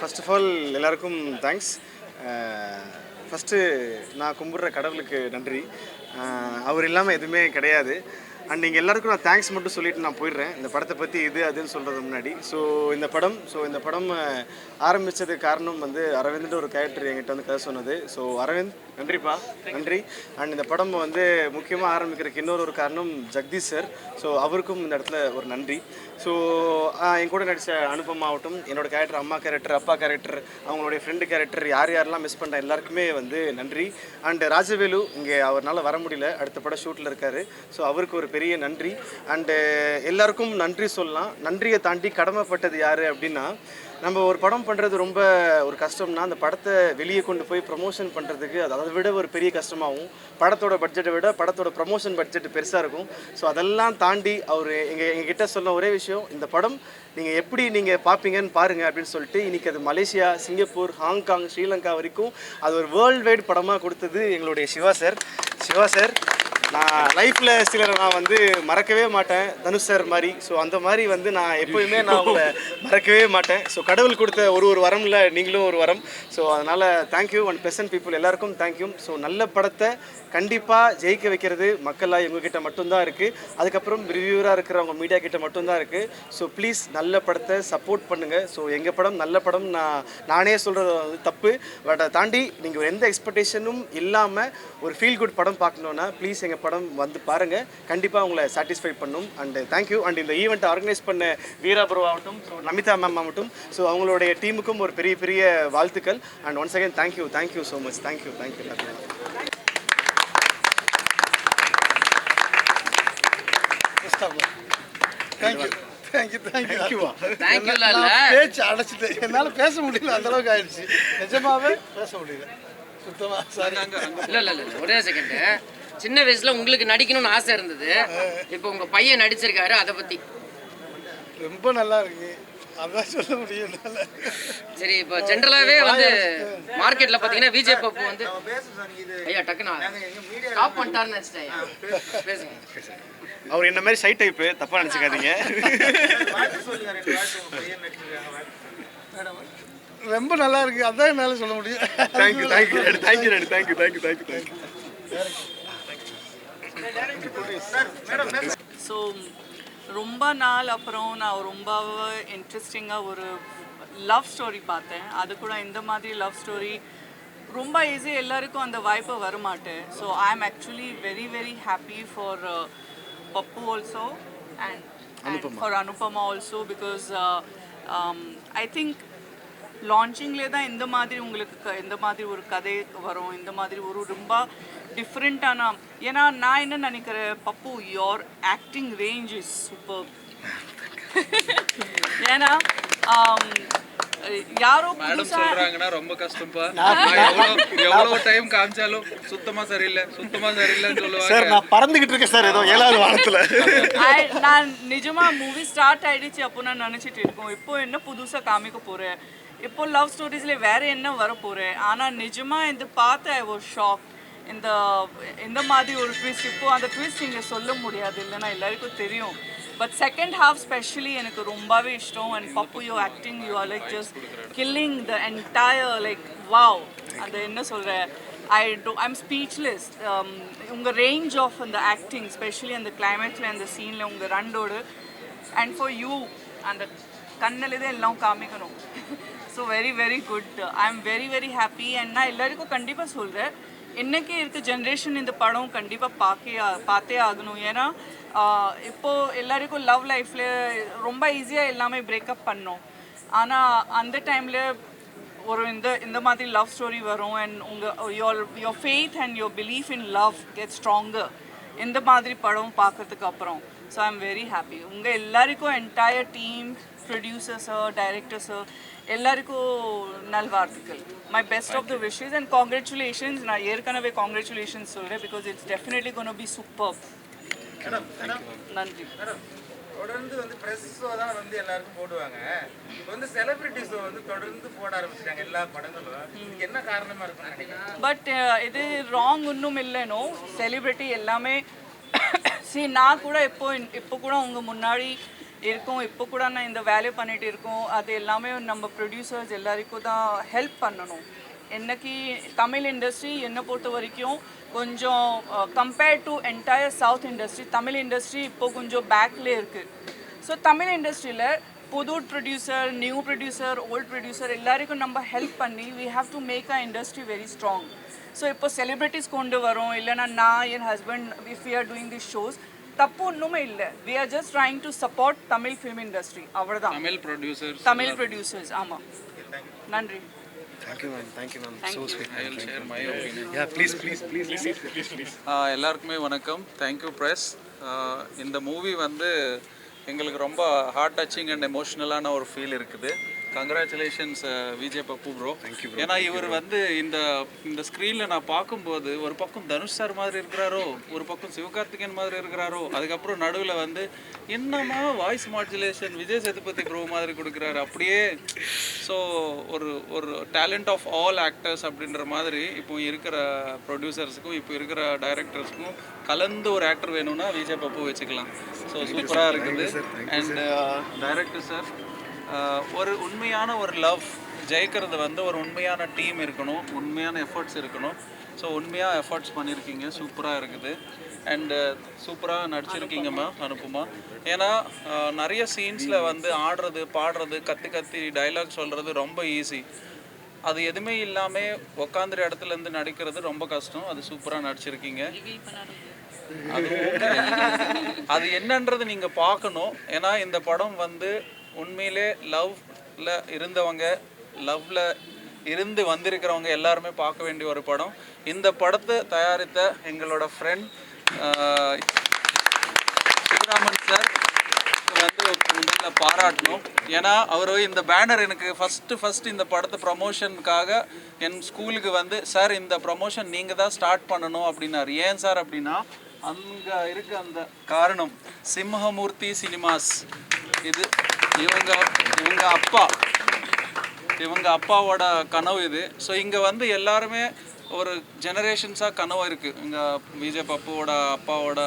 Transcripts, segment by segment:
First of all எல்லாருக்கும் thanks. First நான் கும்பிட்ற கடவுளுக்கு நன்றி. அவர் இல்லாமல் எதுவுமே கிடையாது. அண்ட் நீங்கள் எல்லாருக்கும் நான் தேங்க்ஸ் மட்டும் சொல்லிவிட்டு நான் போயிடுறேன் இந்த படத்தை பற்றி இது அதுன்னு சொல்கிறது முன்னாடி. இந்த படம் ஆரம்பித்ததுக்கு காரணம் வந்து அரவிந்த்ன்ற ஒரு கேரக்டர் என்கிட்ட வந்து கதை சொன்னது. அரவிந்த் நன்றிப்பா, நன்றி. அண்ட் இந்த படம் வந்து முக்கியமாக ஆரம்பிக்கிறதுக்கு இன்னொரு காரணம் ஜெகதீஷ் சார். அவருக்கும் இந்த இடத்துல ஒரு நன்றி. என் கூட நடித்த அனுபமா ஆகட்டும், என்னோட கேரக்டர் அம்மா கேரக்டர், அப்பா கேரக்டர், அவங்களுடைய ஃப்ரெண்டு கேரக்டர், யாரெல்லாம் மிஸ் பண்ணுற எல்லாருக்குமே வந்து நன்றி. அண்டு ராஜவேலு இங்கே அவரால் வர முடியல, அடுத்த படம் ஷூட்டில் இருக்கார். அவருக்கு ஒரு பெரிய நன்றி. அண்டு எல்லாருக்கும் நன்றி சொல்லலாம். நன்றியை தாண்டி கடமைப்பட்டது யார் அப்படின்னா, நம்ம ஒரு படம் பண்ணுறது ரொம்ப ஒரு கஷ்டம்னா அந்த படத்தை வெளியே கொண்டு போய் ப்ரமோஷன் பண்ணுறதுக்கு அதை விட ஒரு பெரிய கஷ்டமாகும். படத்தோட பட்ஜெட்டை விட படத்தோட ப்ரமோஷன் பட்ஜெட் பெருசாக இருக்கும். அதெல்லாம் தாண்டி அவர் எங்ககிட்ட சொன்ன ஒரே விஷயம், இந்த படம் நீங்கள் எப்படி நீங்கள் பார்ப்பீங்கன்னு பாருங்கள் அப்படின்னு சொல்லிட்டு இன்றைக்கி அது மலேசியா, சிங்கப்பூர், ஹாங்காங், ஸ்ரீலங்கா வரைக்கும் அது ஒரு வேர்ல்டு வைட் படமாக கொடுத்தது எங்களுடைய சிவா சார். நான் லைஃப்பில் சிலரை நான் வந்து மறக்கவே மாட்டேன், தனுஷ் சார் மாதிரி. அந்த மாதிரி வந்து நான் எப்போயுமே நான் அவங்களை மறக்கவே மாட்டேன். கடவுள் கொடுத்த ஒரு வரமில் நீங்களும் ஒரு வரம். அதனால் தேங்க்யூ. அண்ட் ப்ரெசன்ட் பீப்புள் எல்லாருக்கும் தேங்க்யூ. நல்ல படத்தை கண்டிப்பாக ஜெயிக்க வைக்கிறது மக்களாக எங்ககிட்ட மட்டும்தான் இருக்குது. அதுக்கப்புறம் ரிவ்யூவராக இருக்கிறவங்க மீடியா கிட்ட மட்டும்தான் இருக்குது. ப்ளீஸ் நல்ல படத்தை சப்போர்ட் பண்ணுங்கள். எங்கள் படம் நல்ல படம். நானே சொல்கிறது வந்து தப்பு, பட் அதை தாண்டி நீங்கள் எந்த எக்ஸ்பெக்டேஷனும் இல்லாமல் ஒரு ஃபீல் குட் படம் பார்க்கணுன்னா ப்ளீஸ் எங்கள் படம் வந்து பாருங்கள். கண்டிப்பாக உங்களை சாட்டிஸ்ஃபை பண்ணும். And thank you. அண்ட் இந்த ஈவெண்ட்டை ஆர்கனைஸ் பண்ண வீரா ப்ரோ ஆகட்டும், நமிதா மேம் ஆகட்டும், அவங்களுடைய டீமுக்கும் ஒரு பெரிய வாழ்த்துக்கள். And once again thank you so much. Thank you. பேச்சு அடைச்சிட்டு என்னால் பேச முடியல, அந்த அளவுக்கு ஆயிடுச்சு. நிஜமாவே பேச முடியல சுத்தமா. சாரி. இல்ல ஒரே செகண்ட். சின்ன வயசுல உங்களுக்கு நடிக்கணும்னு ஆசை இருந்தது, இப்போ உங்க பையன் நடிச்சிருக்காரு, அதை பத்தி ரொம்ப நல்லா இருக்கு, அதான் சொல்ல முடியும். சரி, இப்போ ஜென்ரலாவே வந்து மார்க்கெட்ல பாத்தீங்கன்னா விஜய் பப்பு வந்து ஐயா டக்குனா ஸ்டாப் பண்ணிட்டாருன்னு நினைச்சிட்டேன். பேசுங்க. அவர் என்ன மாதிரி சைட் டைப்பு, தப்பாக நினச்சிக்காதீங்க. ரொம்ப நல்லா இருக்கு, அதான் என்னால் சொல்ல முடியும். ஸோ ரொம்ப நாள் அப்புறம் நான் ரொம்ப இன்ட்ரெஸ்டிங்காக ஒரு லவ் ஸ்டோரி பார்த்தேன். அது கூட இந்த மாதிரி லவ் ஸ்டோரி ரொம்ப ஈஸியாக எல்லாருக்கும் அந்த வாய்ப்பு வரமாட்டேன். ஸோ ஐ ஆம் actually very happy for Pappu also and for Anupama also, because I think launchingல தான் இந்த மாதிரி உங்களுக்கு இந்த மாதிரி ஒரு கதை வரும், இந்த மாதிரி ஒரு ரொம்ப டிஃப்ரெண்ட்டான. ஏன்னா நான் என்ன நினைக்கிறேன், Pappu your acting range is super. ஏன்னா யாரோ மேடம் சொல்றாங்கன்னா ரொம்ப கஷ்டம்ப்பா. எவ்வளவு டைம் காமிச்சாலும் சுத்தமா சரியில்லைன்னு சொல்லுவாங்க. சார் நான் பறந்துகிட்டு இருக்கேன் சார், ஏதோ 7வது வாரத்துல. நான் நிஜமா மூவி ஸ்டார்ட் ஆயிடுச்சு அப்போ நான் நினைச்சிட்டு இருக்கோம், இப்போ என்ன புதுசா காமிக்க போறேன், இப்போ லவ் ஸ்டோரிஸ்ல வேற என்ன வர போறேன். ஆனா நிஜமா இந்த பார்த்து ஐ வாஸ் ஷாக். இந்த மாதிரி ஒரு ட்விஸ்ட், இப்போ அந்த ட்விஸ்ட் இங்கே சொல்ல முடியாது, இல்லைன்னா எல்லாருக்கும் தெரியும். பட் செகண்ட் ஹாஃப் ஸ்பெஷலி எனக்கு ரொம்பவே இஷ்டம். And Pappu you acting, you are like just killing the entire, like wow. அந்த என்ன சொல்கிறேன், ஐம் ஸ்பீச்லெஸ். உங்கள் ரேஞ்ச் ஆஃப் அந்த ஆக்டிங், ஸ்பெஷலி அந்த கிளைமேக்ஸில் அந்த சீனில் உங்கள் ரெண்டோடு, அண்ட் ஃபார் யூ அந்த கண்ணில் தான் எல்லாம் காமிக்கணும். So very good. I am very happy. And நான் எல்லாருக்கும் கண்டிப்பாக சொல்கிறேன், இன்றைக்கி இருக்க ஜென்ரேஷன் இந்த படம் கண்டிப்பாக பார்த்தே ஆகணும். ஏன்னா இப்போது எல்லாருக்கும் லவ் லைஃப்பில் ரொம்ப ஈஸியாக எல்லாமே பிரேக்கப் பண்ணோம். ஆனால் அந்த டைமில் ஒரு இந்த மாதிரி லவ் ஸ்டோரி வரும். And your faith and your belief in love get stronger இந்த மாதிரி படம் பார்க்கறதுக்கு அப்புறம். So I am very happy. உங்கள் எல்லாருக்கும் என்டையர் டீம், ப்ரொடியூசர்ஸ், டைரக்டர்ஸ் எல்லாருக்கும் நல்வாழ்த்துக்கள். My best of the wishes and congratulations. நான் ஏற்கனவே காங்க்ராச்சுலேஷன்ஸ் சொல்கிறேன், because it's definitely gonna be super. நன்றி. தொடர்ந்து வந்து பிரஸ் ஷோ தான் வந்து எல்லாருக்கும் போடுவாங்க, இப்போ வந்து செலிபிரிட்டி ஷோ வந்து தொடர்ந்து போட ஆரம்பிச்சிட்டாங்க எல்லா படங்களும். இதுக்கு என்ன காரணமா இருக்குன்னு நினைக்கிறேன். பட் இது ராங் ஒன்றும் இல்லைனோ, செலிபிரிட்டி எல்லாமே. நான் கூட இப்போ கூட உங்கள் முன்னாடி இருக்கோம். இப்போ கூட நான் இந்த வேலையை பண்ணிட்டு இருக்கோம். அது எல்லாமே நம்ம ப்ரொடியூசர்ஸ் எல்லாருக்கும் தான் ஹெல்ப் பண்ணணும். என்னைக்கு தமிழ் இண்டஸ்ட்ரி என்னை பொறுத்த வரைக்கும் கொஞ்சம் compared to entire south industry, Tamil industry இப்போ கொஞ்சம் பேக்லேயே இருக்குது. ஸோ தமிழ் இண்டஸ்ட்ரியில் புது producer, new producer, old producer எல்லாருக்கும் நம்ம ஹெல்ப் பண்ணி we have to make our industry very strong. So இப்போ செலிப்ரிட்டிஸ் கொண்டு வரோம், இல்லைனா நான் என் husband if we are doing these shows தப்பு ஒன்றுமே இல்லை. we are just trying to support Tamil film industry, அவ்வளோதான். தமிழ் ப்ரொடியூசர்ஸ் ஆமாம். நன்றி. Thank you ma'am. Thank you ma'am. So sweet. I will share my opinion. Yeah please please please please. எல்லாருக்குமே வணக்கம். Thank you press. இந்த movie வந்து எங்களுக்கு ரொம்ப ஹார்ட் டச்சிங் அண்ட் எமோஷ்னலான ஒரு ஃபீல் இருக்குது. கங்க்ராச்சுலேஷன்ஸ் விஜய் பப்பு ப்ரோ. ஏன்னா இவர் வந்து இந்த இந்த ஸ்க்ரீனில் நான் பார்க்கும்போது ஒரு பக்கம் தனுஷ் சார் மாதிரி இருக்கிறாரோ, ஒரு பக்கம் சிவகார்த்திகேயன் மாதிரி இருக்கிறாரோ, அதுக்கப்புறம் நடுவில் வந்து என்னமா voice modulation Vijay Sethupathi bro மாதிரி கொடுக்குறாரு அப்படியே. ஸோ ஒரு ஒரு டேலண்ட் ஆஃப் ஆல் ஆக்டர்ஸ் அப்படின்ற மாதிரி இப்போ இருக்கிற ப்ரொடியூசர்ஸுக்கும் இப்போ இருக்கிற டைரக்டர்ஸுக்கும் கலந்து ஒரு ஆக்டர் வேணும்னா விஜய் பப்பு வச்சுக்கலாம். ஸோ சூப்பராக இருக்குது. அண்ட் டைரக்டர் சார், ஒரு உண்மையான ஒரு லவ் ஜெயிக்கிறது வந்து ஒரு உண்மையான டீம் இருக்கணும், உண்மையான எஃபர்ட்ஸ் இருக்கணும். ஸோ உண்மையாக எஃபர்ட்ஸ் பண்ணியிருக்கீங்க, சூப்பராக இருக்குது. அண்டு சூப்பராக நடிச்சிருக்கீங்கம்மா அனுப்புமா. ஏன்னா நிறைய சீன்ஸில் வந்து ஆடுறது, பாடுறது, கத்தி டைலாக் சொல்கிறது ரொம்ப ஈஸி. அது எதுவுமே இல்லாமல் உக்காந்துற இடத்துலேருந்து நடிக்கிறது ரொம்ப கஷ்டம். அது சூப்பராக நடிச்சிருக்கீங்க. அது என்னன்றது நீங்கள் பார்க்கணும். ஏன்னா இந்த படம் வந்து உண்மையிலே லவ்ல இருந்தவங்க, லவ்ல இருந்து வந்திருக்கிறவங்க எல்லாருமே பார்க்க வேண்டிய ஒரு படம். இந்த படத்தை தயாரித்த எங்களோட ஃப்ரெண்ட் சிவராமன் சார் வந்து முதல்ல பாராட்டணும். ஏன்னா அவர் இந்த பேனர் எனக்கு ஃபஸ்ட்டு இந்த படத்தை ப்ரமோஷனுக்காக என் ஸ்கூலுக்கு வந்து, சார் இந்த ப்ரமோஷன் நீங்கள் தான் ஸ்டார்ட் பண்ணணும் அப்படின்னாரு. ஏன் சார் அப்படின்னா அங்கே இருக்க அந்த காரணம் சிம்மமூர்த்தி சினிமாஸ், இது இவங்க அப்பாவோட கனவு இது. ஸோ இங்கே வந்து எல்லாருமே ஒரு ஜெனரேஷன்ஸாக கனவாக இருக்குது. இங்கே விஜய் பப்புவோட அப்பாவோட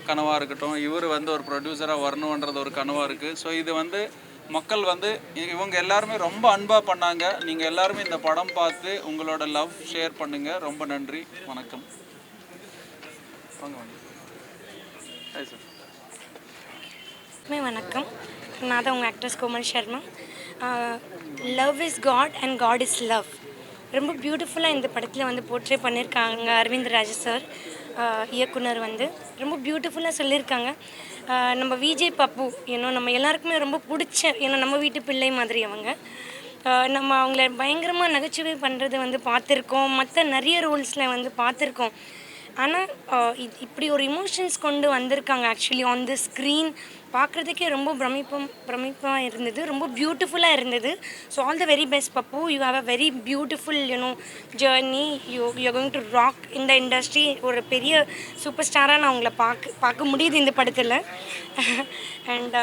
கனவாக இருக்கட்டும், இவர் வந்து ஒரு ப்ரொடியூசராக வரணுன்றது ஒரு கனவாக இருக்குது. ஸோ இது வந்து மக்கள் வந்து இவங்க எல்லாருமே ரொம்ப அன்பாக பண்ணாங்க. நீங்கள் எல்லாருமே இந்த படம் பார்த்து உங்களோட லவ் ஷேர் பண்ணுங்கள். ரொம்ப நன்றி, வணக்கம். வாங்க வாங்க. Hi sir. வணக்கம். நான் தான் உங்கள் actress Komal Sharma. Love is God and God is love ரொம்ப பியூட்டிஃபுல்லாக இந்த படத்தில் வந்து போர்ட்ரே பண்ணியிருக்காங்க. அரவிந்த் ராஜா சார் இயக்குனர் வந்து ரொம்ப பியூட்டிஃபுல்லாக சொல்லியிருக்காங்க. நம்ம விஜய் பப்பு நம்ம எல்லாருக்குமே ரொம்ப பிடிச்ச, ஏன்னா நம்ம வீட்டு பிள்ளை மாதிரி அவங்க. நம்ம அவங்கள பயங்கரமாக நகைச்சுவை பண்ணுறது வந்து பார்த்துருக்கோம், மற்ற நிறைய ரோல்ஸில் வந்து பார்த்துருக்கோம். ஆனால் இப்படி ஒரு இமோஷன்ஸ் கொண்டு வந்திருக்காங்க. ஆக்சுவலி ஆன் தி ஸ்க்ரீன் பார்க்குறதுக்கே ரொம்ப பிரமிப்பாக இருந்தது, ரொம்ப பியூட்டிஃபுல்லாக இருந்தது. So all the very best Pappu. You have a very beautiful journey. You going to rock இந்த இண்டஸ்ட்ரி. ஒரு பெரிய சூப்பர் ஸ்டாராக நான் உங்களை பார்க்க முடியுது இந்த படத்தில். அண்ட்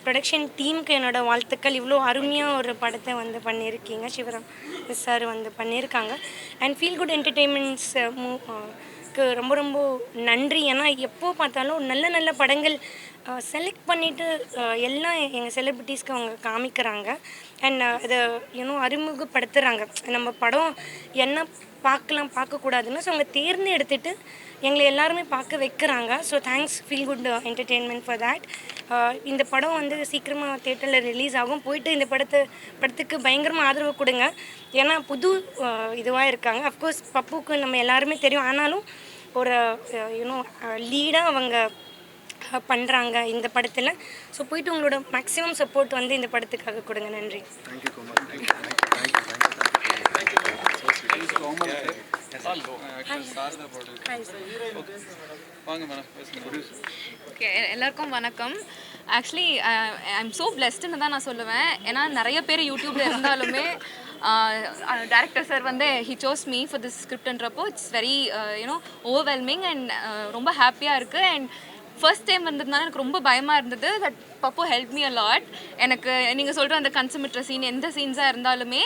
ப்ரொடக்ஷன் டீமுக்கு என்னோடய வாழ்த்துக்கள். இவ்வளோ அருமையாக ஒரு படத்தை வந்து பண்ணியிருக்கீங்க. சிவராம் சார் வந்து பண்ணியிருக்காங்க. அண்ட் ஃபீல் குட் என்டர்டெயின்மெண்ட்ஸ் ரொம்ப ரொம்ப நன்றி. ஏன்னா எப்போ பார்த்தாலும் நல்ல நல்ல படங்கள் செலக்ட் பண்ணிவிட்டு எல்லாம் எங்கள் செலிப்ரிட்டிஸ்க்கு அவங்க காமிக்கிறாங்க. அண்ட் இதை அறிமுகப்படுத்துகிறாங்க. நம்ம படம் என்ன பார்க்கக்கூடாதுன்னு ஸோ அவங்க தேர்ந்தெடுத்துட்டு எங்களை எல்லாருமே பார்க்க வைக்கிறாங்க. So thanks feel good entertainment for that. இந்த படம் வந்து சீக்கிரமாக தேட்டரில் ரிலீஸ் ஆகும். போயிட்டு இந்த படத்துக்கு பயங்கரமாக ஆதரவு கொடுங்க. ஏன்னா புது இதுவாக இருக்காங்க. அஃப்கோர்ஸ் பப்புக்கு நம்ம எல்லாருமே தெரியும், ஆனாலும் ஒரு லீடாக அவங்க பண்ணுறாங்க இந்த படத்தில். ஸோ போயிட்டு உங்களோட மேக்ஸிமம் சப்போர்ட் வந்து இந்த படத்துக்காக கொடுங்க. நன்றி. ஓகே, எல்லாருக்கும் வணக்கம். ஆக்சுவலி ஐ எம் ஸோ பிளெஸ்டுன்னு தான் நான் சொல்லுவேன். ஏன்னா நிறைய பேர் யூடியூப்பில் இருந்தாலுமே டேரக்டர் சார் வந்து he chose me for this ஸ்கிரிப்ட்ன்றப்போ இட்ஸ் வெரி ஓவர்வெல்மிங் அண்ட் ரொம்ப ஹாப்பியாக இருக்குது. அண்ட் ஃபர்ஸ்ட் டைம் வந்ததுனால எனக்கு ரொம்ப பயமாக இருந்தது. But Pappu help me a lot. எனக்கு நீங்கள் சொல்கிற அந்த கன்சமிட்ற சீன் எந்த சீன்ஸாக இருந்தாலுமே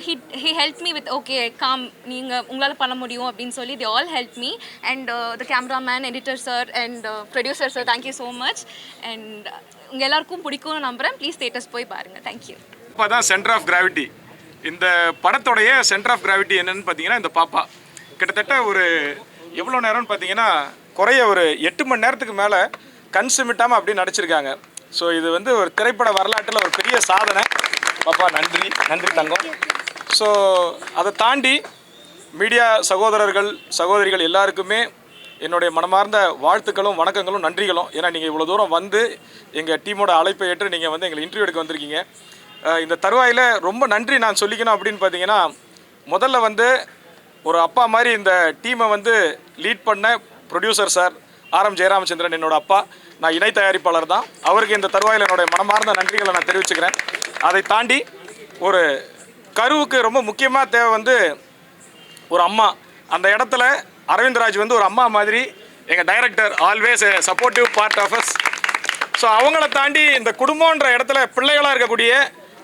he help me with okay calm, நீங்கள் உங்களால் பண்ண முடியும் அப்படின்னு சொல்லி they all help me. And the cameraman, editor sir and producer sir, thank you so much. And உங்கள் எல்லாருக்கும் பிடிக்கும்னு நம்புகிறேன். ப்ளீஸ் தியேட்டர்ஸ் போய் பாருங்கள். தேங்க்யூ. இப்போ தான் சென்டர் ஆஃப் கிராவிட்டி. இந்த படத்தோடைய சென்டர் ஆஃப் கிராவிட்டி என்னன்னு பார்த்தீங்கன்னா இந்த பாப்பா கிட்டத்தட்ட ஒரு எவ்வளோ நேரம்னு பார்த்தீங்கன்னா குறைய ஒரு 8 மணி நேரத்துக்கு மேலே கண் சிமிட்டாமல் அப்படியே நடிச்சிருக்காங்க. ஸோ இது வந்து ஒரு திரைப்பட வரலாற்றில் ஒரு பெரிய சாதனை. பாப்பா நன்றி தங்கம். ஸோ அதை தாண்டி மீடியா சகோதரர்கள் சகோதரிகள் எல்லாருக்குமே என்னுடைய மனமார்ந்த வாழ்த்துக்களும் வணக்கங்களும் நன்றிகளும். ஏன்னா நீங்கள் இவ்வளோ தூரம் வந்து எங்கள் டீமோட அழைப்பை ஏற்று நீங்கள் வந்து எங்களை இன்டர்வியூ எடுக்க வந்திருக்கீங்க. இந்த தருவாயில் ரொம்ப நன்றி நான் சொல்லிக்கணும் அப்படின்னு பார்த்தீங்கன்னா, முதல்ல வந்து ஒரு அப்பா மாதிரி இந்த டீமை வந்து லீட் பண்ண ப்ரொடியூசர் சார் ஆர்.எம். ஜெயராமச்சந்திரன் என்னோட அப்பா. நான் இணை தயாரிப்பாளர் தான். அவருக்கு இந்த தருவாயில் என்னுடைய மனமார்ந்த நன்றிகளை நான் தெரிவிச்சுக்கிறேன். அதை தாண்டி ஒரு கருவுக்கு ரொம்ப முக்கியமாக தேவை வந்து ஒரு அம்மா. அந்த இடத்துல அரவிந்த்ராஜ் வந்து ஒரு அம்மா மாதிரி, எங்கள் director always a supportive part of us. So அவங்கள தாண்டி இந்த குடும்பன்ற இடத்துல பிள்ளைகளாக இருக்கக்கூடிய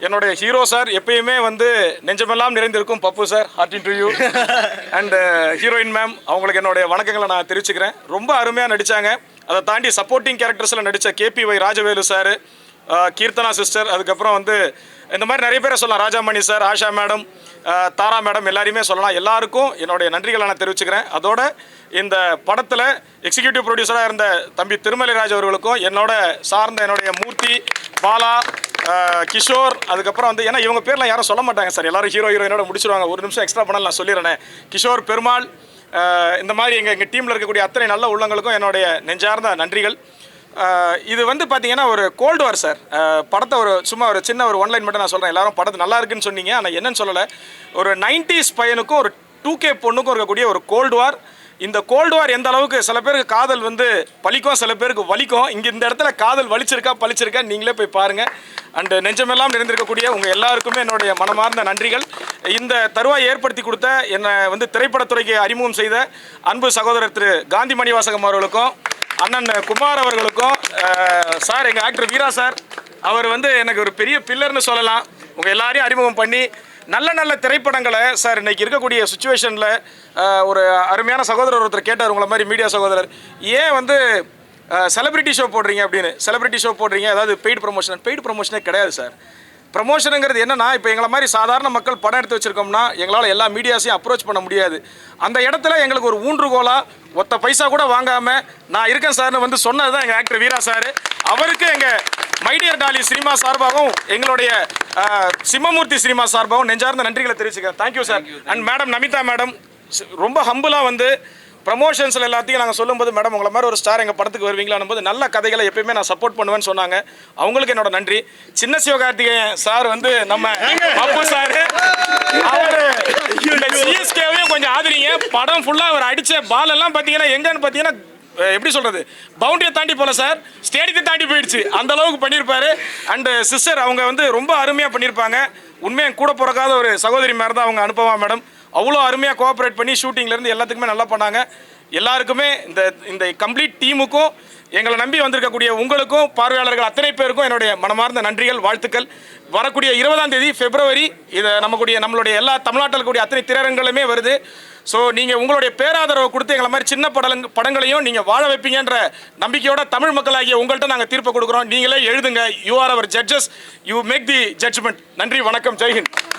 என்னுடைய ஹீரோ சார், எப்பயுமே வந்து நெஞ்சமெல்லாம் நிறைந்திருக்கும் Pappu sir, heart to you. And heroine ma'am, அவங்களுக்கு என்னுடைய வணக்கங்களை நான் தெரிவிச்சுக்கிறேன். ரொம்ப அருமையாக நடித்தாங்க. அதை தாண்டி சப்போர்ட்டிங் கேரக்டர்ஸில் நடித்த KPY Rajavelu sir, Keerthana sister, அதுக்கப்புறம் வந்து இந்த மாதிரி நிறைய பேரை சொல்லலாம், ராஜாமணி சார், ஆஷா மேடம், தாரா மேடம், எல்லாரையுமே சொல்லலாம். எல்லாருக்கும் என்னுடைய நன்றிகளை நான் தெரிவிச்சுக்கிறேன். அதோட இந்த படத்தில் எக்ஸிக்யூட்டிவ் ப்ரொடியூசராக இருந்த தம்பி திருமலைராஜ் அவர்களுக்கும், என்னோட சார்ந்த என்னுடைய மூர்த்தி, பாலா, கிஷோர், அதுக்கப்புறம் வந்து ஏன்னா இவங்க பேர்லாம் யாரும் சொல்ல மாட்டாங்க சார், எல்லாரும் ஹீரோயினோட முடிச்சிருவாங்க. ஒரு நிமிஷம் எக்ஸ்ட்ரா பண்ணாலும் நான் சொல்லிடுறேன். கிஷோர், பெருமாள், இந்த மாதிரி எங்கள் டீமில் இருக்கக்கூடிய அத்தனை நல்ல உள்ளங்களுக்கும் என்னுடைய நெஞ்சார்ந்த நன்றிகள். இது வந்து பார்த்தீங்கன்னா ஒரு கோல்டு வார் சார். படத்தை சும்மா ஒரு சின்ன ஒரு ஒன்லைன் மட்டும் நான் சொல்கிறேன். எல்லாரும் படத்தை நல்லா இருக்குன்னு சொன்னீங்க, ஆனால் என்னன்னு சொல்லலை. ஒரு 90s பையனுக்கும் ஒரு 2K பொண்ணுக்கும் இருக்கக்கூடிய ஒரு கோல்டு வார். இந்த கோல்டு வார் எந்த அளவுக்கு சில பேருக்கு காதல் வந்து பலிக்கும், சில பேருக்கு வலிக்கும். இங்கே இந்த இடத்துல காதல் பலிச்சிருக்கா நீங்களே போய் பாருங்கள். அண்டு நெஞ்சமெல்லாம் நிறைந்திருக்கக்கூடிய உங்கள் எல்லாருக்குமே என்னுடைய மனமார்ந்த நன்றிகள். இந்த தருவாய் ஏற்படுத்தி கொடுத்த என்னை வந்து திரைப்படத்துறைக்கு அறிமுகம் செய்த அன்பு சகோதரர் திரு காந்தி மணிவாசகம் அவர்களுக்கும், அண்ணன் குமார் அவர்களுக்கும், சார் எங்கள் ஆக்டர் வீரா சார், அவர் வந்து எனக்கு ஒரு பெரிய பில்லர்னு சொல்லலாம். உங்கள் எல்லாரையும் அறிமுகம் பண்ணி நல்ல திரைப்படங்களை சார் இன்றைக்கி இருக்கக்கூடிய சுச்சுவேஷனில் ஒரு அருமையான சகோதரர் ஒருத்தர் கேட்டார், உங்களை மாதிரி மீடியா சகோதரர், ஏன் வந்து செலிபிரிட்டி ஷோ போடுறீங்க அப்படின்னு. செலிபிரிட்டி ஷோ போடுறீங்க, அதாவது பெய்டு ப்ரொமோஷனே கிடையாது சார். ப்ரமோஷனுங்கிறது என்னன்னா, இப்போ எங்களை மாதிரி சாதாரண மக்கள் படம் எடுத்து வச்சுருக்கோம்னா எங்களால் எல்லா மீடியாஸையும் அப்ரோச் பண்ண முடியாது. அந்த இடத்துல எங்களுக்கு ஒரு ஊன்றுகோலாக ஒத்த பைசா கூட வாங்காமல் நான் இருக்கேன் சார்னு வந்து சொன்னது தான் எங்கள் ஆக்டர் வீரா சார். அவருக்கு எங்கள் மைடியர் டாலி சினிமா சார்பாகவும் எங்களுடைய சிம்மமூர்த்தி சினிமா சார்பாகவும் நெஞ்சார்ந்த நன்றிகளை தெரிவிச்சுக்கிறேன். Thank you sir. And madam Namitha madam ரொம்ப ஹம்புளாக வந்து ப்ரமோஷன்ஸில் எல்லாத்தையும் நாங்கள் சொல்லும்போது, மேடம் உங்களை மாதிரி ஒரு ஸ்டார் எங்கள் படத்துக்கு வருவீங்களான்னு போது நல்ல கதைகளை எப்பயுமே நான் சப்போர்ட் பண்ணுவேன்னு சொன்னாங்க. அவங்களுக்கு என்னோட நன்றி. சின்ன சிவகார்த்திகேயன் சார் வந்து நம்ம பப்பு சார், அவர் இந்த சிஎஸ்கேவையும் கொஞ்சம் ஆதரிங்க. படம் ஃபுல்லாக அவர் அடித்த பால் எல்லாம் பார்த்தீங்கன்னா எங்கன்னு பார்த்தீங்கன்னா எப்படி சொல்கிறது, பவுண்டரியை தாண்டி போல சார், ஸ்டேடியத்தை தாண்டி போயிடுச்சு, அந்த அளவுக்கு பண்ணியிருப்பாரு. அண்டு சிஸ்டர் அவங்க வந்து ரொம்ப அருமையாக பண்ணியிருப்பாங்க. உண்மையாக கூட பிறக்காத ஒரு சகோதரி மாதிரி தான் அவங்க அனுப்பவா மேடம். அவ்வளோ அருமையாக கோஆப்ரேட் பண்ணி ஷூட்டிங்லேருந்து எல்லாத்துக்குமே நல்லா பண்ணாங்க. எல்லாருக்குமே இந்த கம்ப்ளீட் டீமுக்கும் எங்களை நம்பி வந்திருக்கக்கூடிய உங்களுக்கும் பார்வையாளர்கள் அத்தனை பேருக்கும் என்னுடைய மனமார்ந்த நன்றிகள், வாழ்த்துக்கள். வரக்கூடிய 20ஆம் தேதி பிப்ரவரி இது நம்மளுடைய எல்லா தமிழ்நாட்டில் இருக்கக்கூடிய அத்தனை திரையரங்குகளுமே வருது. ஸோ நீங்கள் உங்களுடைய பேராதரவை கொடுத்து எங்களை மாதிரி சின்ன படங்களையும் நீங்கள் வாழ வைப்பீங்கன்ற நம்பிக்கையோட தமிழ் மக்களாகிய உங்கள்கிட்ட நாங்கள் தீர்ப்பு கொடுக்குறோம். நீங்களே எழுதுங்க. You are our judges, you make the judgment. நன்றி, வணக்கம், ஜெய்ஹிந்த்.